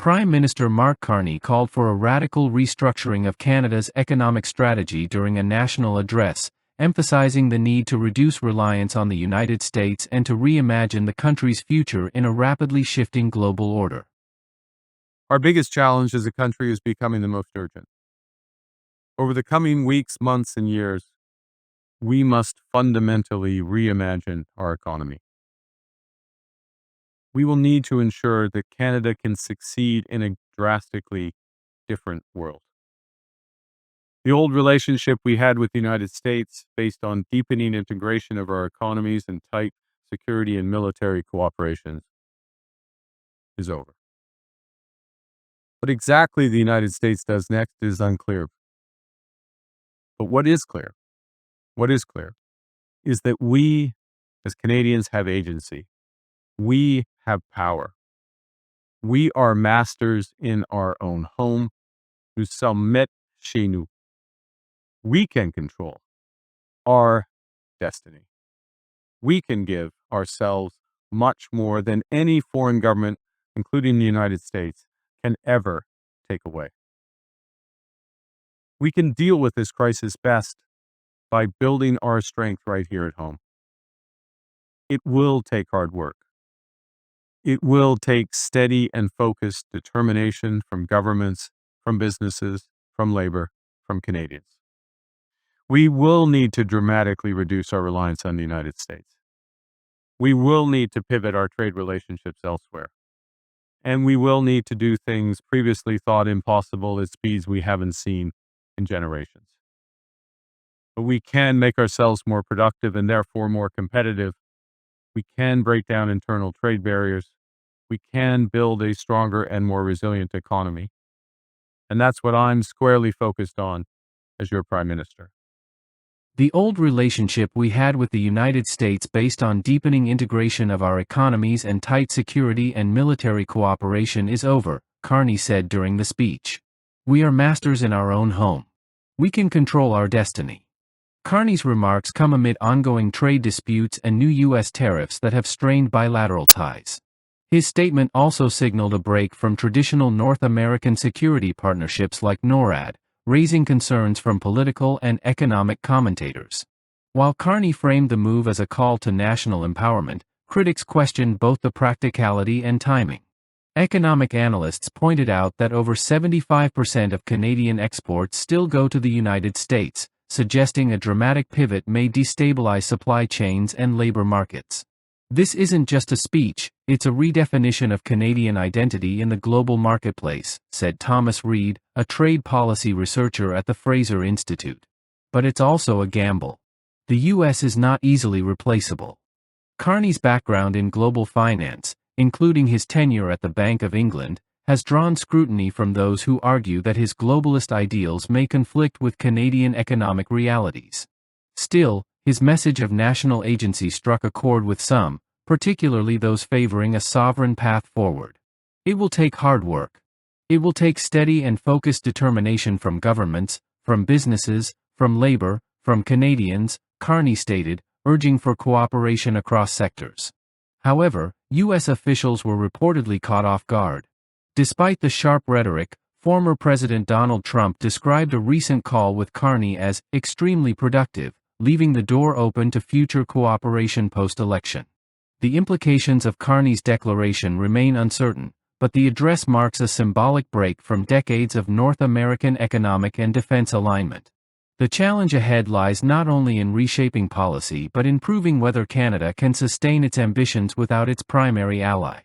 Prime Minister Mark Carney called for a radical restructuring of Canada's economic strategy during a national address, emphasizing the need to reduce reliance on the United States and to reimagine the country's future in a rapidly shifting global order. Our biggest challenge as a country is becoming the most urgent. Over the coming weeks, months, and years, we must fundamentally reimagine our economy. We will need to ensure that Canada can succeed in a drastically different world. The old relationship we had with the United States, based on deepening integration of our economies and tight security and military cooperation, is over. What exactly the United States does next is unclear. But what is clear is that we, as Canadians, have agency. We have power. We are masters in our own home. Nous sommes maîtres chez nous. We can control our destiny. We can give ourselves much more than any foreign government, including the United States, can ever take away. We can deal with this crisis best by building our strength right here at home. It will take hard work. It will take steady and focused determination from governments, from businesses, from labor, from Canadians. We will need to dramatically reduce our reliance on the United States. We will need to pivot our trade relationships elsewhere. And we will need to do things previously thought impossible at speeds we haven't seen in generations. But we can make ourselves more productive and therefore more competitive. We can break down internal trade barriers. We can build a stronger and more resilient economy. And that's what I'm squarely focused on as your Prime Minister. The old relationship we had with the United States, based on deepening integration of our economies and tight security and military cooperation, is over, Carney said during the speech. We are masters in our own home. We can control our destiny. Carney's remarks come amid ongoing trade disputes and new U.S. tariffs that have strained bilateral ties. His statement also signaled a break from traditional North American security partnerships like NORAD, raising concerns from political and economic commentators. While Carney framed the move as a call to national empowerment, critics questioned both the practicality and timing. Economic analysts pointed out that over 75% of Canadian exports still go to the United States, suggesting a dramatic pivot may destabilize supply chains and labor markets. This isn't just a speech, it's a redefinition of Canadian identity in the global marketplace, said Thomas Reid, a trade policy researcher at the Fraser Institute. But it's also a gamble. The U.S. is not easily replaceable. Carney's background in global finance, including his tenure at the Bank of England, has drawn scrutiny from those who argue that his globalist ideals may conflict with Canadian economic realities. Still, his message of national agency struck a chord with some, particularly those favoring a sovereign path forward. It will take hard work. It will take steady and focused determination from governments, from businesses, from labor, from Canadians, Carney stated, urging for cooperation across sectors. However, U.S. officials were reportedly caught off guard. Despite the sharp rhetoric, former President Donald Trump described a recent call with Carney as extremely productive, leaving the door open to future cooperation post-election. The implications of Carney's declaration remain uncertain, but the address marks a symbolic break from decades of North American economic and defense alignment. The challenge ahead lies not only in reshaping policy but in proving whether Canada can sustain its ambitions without its primary ally.